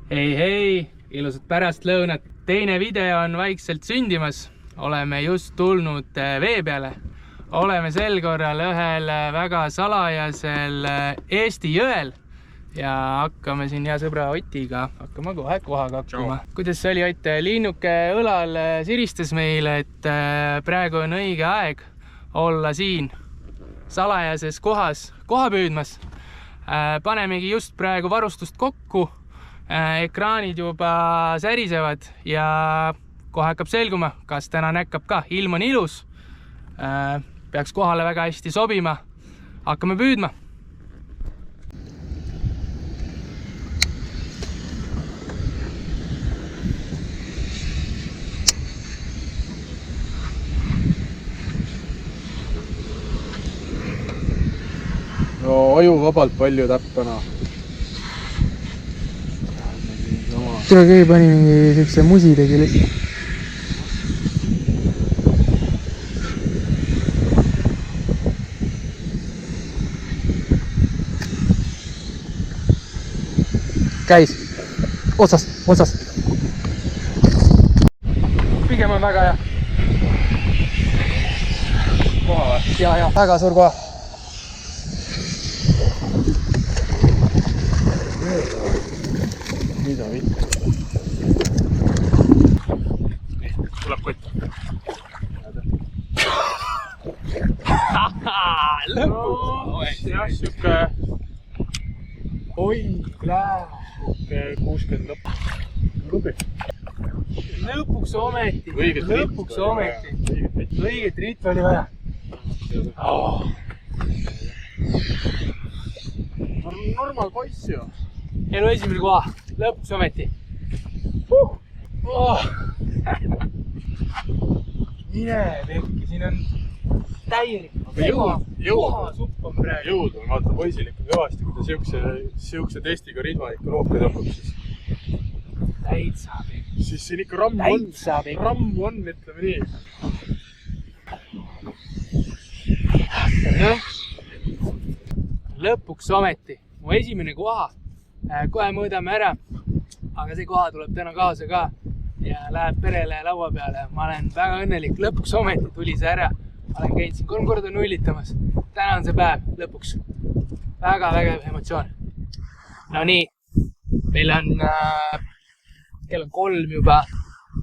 Hei, ilusat pärastlõunat. Teine video on vaikselt sündimas. Oleme just tulnud vee peale. Oleme sel korral ühel väga salajasel Eesti jõel ja hakkame siin hea sõbra Otiga hakkama kohe kohaga hakkama. Kuidas see oli, Ott? Linnuke õlal siristas meile, et praegu on õige aeg olla siin salajases kohas koha püüdmas. Panemegi just praegu varustust kokku. Ekraanid juba särisevad ja kohe hakkab selguma, kas täna näkkab ka. Ilm on ilus, peaks kohale väga hästi sobima. Hakkame püüdma. No ajuvabalt palju täppena. Tule keegi pani mingi siukse musi tegi lihtsalt. Käis otsast. Pigem on väga hea. Koha või? Ja, väga suur koha. Mida mitte? Tuleb kott. Lõpuks! Jah, siuke... Oi, siuke 60 lõpp. Lõpuks ometi. Õiget ritmi oli vaja. Normaal poiss ju. Elu esimene koha. Lõpuks ometi. Mine vekki, siin on täielik koha supp on praegu. Jõud on, vaata poisil ikka kõvasti, kui ta siukse testiga ridva ikka rohke tõmbab, siis... Täitsa vekki. Siis siin ikka ramm on, ütleme nii. Lõpuks ometi. Mu esimene koha. Kohe mõõdame ära, aga see koha tuleb täna kaasa ka ja läheb perele laua peale. Ma olen väga õnnelik, lõpuks ometi tuli see ära. Olen käinud siin 3 korda nullitamas. Täna on see päev lõpuks. Väga vägev emotsioon. No nii, meil on kell on 3 juba,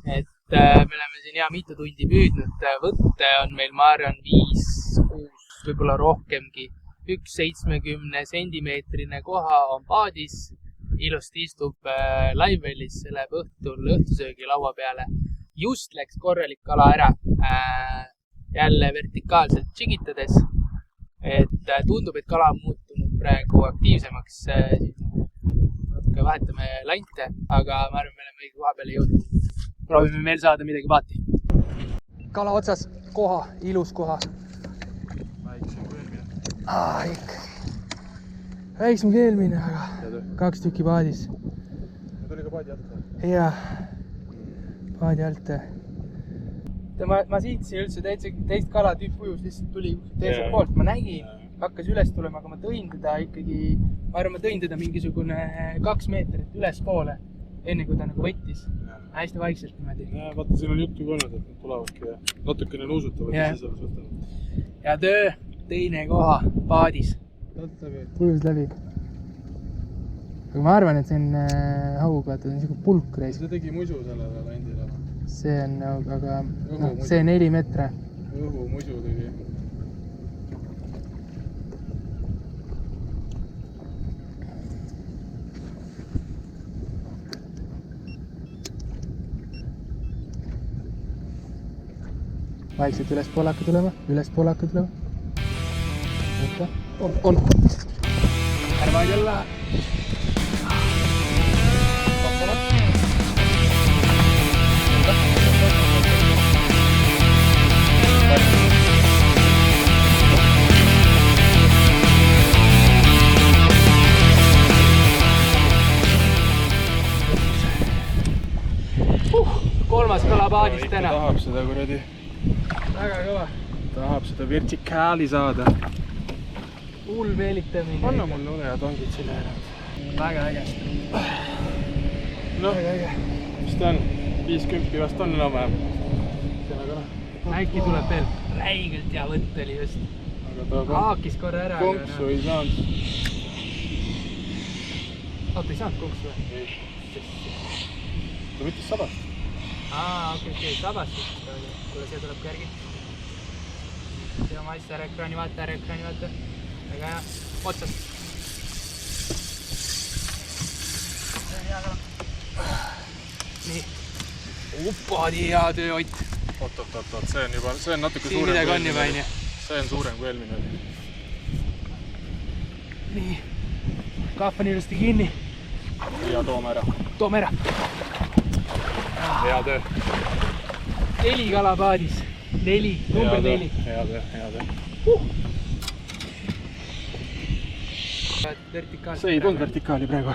et me oleme siin hea mitu tundi püüdnud. Võtte on meil, ma arvan, 5-6, võib-olla rohkemgi. Üks 70 sentimeetrine koha on paadis, ilusti istub Livevellis, see läheb õhtul õhtusöögi laua peale. Just läks korralik kala ära, jälle vertikaalselt tšigitades, et tundub, et kala on muutunud praegu aktiivsemaks. Vahetame lante, aga ma arvan, me oleme õige koha peale jõudnud. Proovime veel saada midagi paati. Kala otsas, koha, ilus koha. Ikka. Väiksem kui eelmine, aga 2 tükki paadis. Tuli ka paadi alt? Jah, paadi alt. Ma siitsin üldse teist kalatüüp ujus, lihtsalt tuli teiselt poolt. Ma nägin, hakkas üles tulema, aga ma tõin teda ikkagi, ma arvan, ma tõin teda mingisugune 2 meetrit üles poole, enne kui ta nagu võttis. Hästi vaikselt niimoodi. Vaata, siin on juttu olnud, et need tulevadki ja natukene nuusutavad ja siis alles võtavad. Ja töö. Teine koha paadis. Ujus läbi. Aga ma arvan, et see on haug, vaata, see on siuke pulk reis. See tegi musu sellele landile. See on, aga see 4 metre. Õhu musu tegi. Vaikselt ülespoole hakka tulema. On. Ärvaid jälle. Kolmas kala paadist täna. Tahab seda kuradi. Väga kõva. Tahab seda vertikaali saada. Hull meelitamine. Anna mulle ole ja tangid sinna. Väga äge. noh, mis ta on? 50 vast on enam-vähem. Äkki tuleb veel räigelt hea võtt oli just. Aga ta haakis korra ära. konksu ei saanud. Oota, ei saanud konksu või? Ei. Ta võttis sabast. Okei, sabast. Kuule, see tuleb järgi. See on maist ära ekraani vaata. Väga hea. Otsast. See on hea kala. Nii. Upadi hea töö, Ott. Oot, see on natuke siin suurem midagi on juba, on ju. See on suurem kui eelmine oli. Nii. Kaap on ilusti kinni. Ja toome ära. Toome ära. Hea töö. 4 kala paadis. 4, number 4. Hea töö. Vertikaalselt. See ei tulnud vertikaali praegu.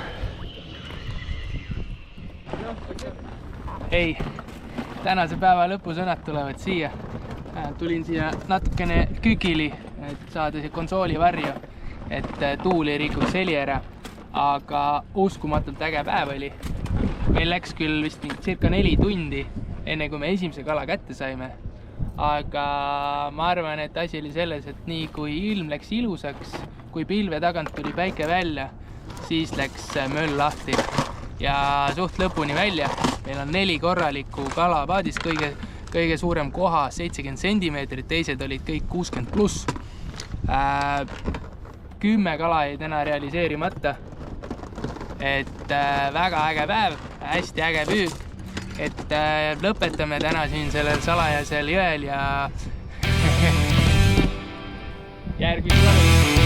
Ei, tänase päeva lõpusõnad tulevad siia. Tulin siia natukene kükili, et saada see konsooli varju, et tuul ei rikuks heli ära. Aga uskumatult äge päev oli. Meil läks küll vist circa 4 tundi, enne kui me esimese kala kätte saime. Aga ma arvan, et asi oli selles, et nii kui ilm läks ilusaks, kui pilve tagant tuli päike välja, siis läks möll lahti. Ja suht lõpuni välja. Meil on 4 korralikku kala paadis, kõige suurem koha 70 centimeetrit, teised olid kõik 60 pluss. 10 kala jäi täna realiseerimata. Et väga äge päev, hästi äge püük. Et lõpetame täna siin sellel salajasel jõel ja järgmine kala.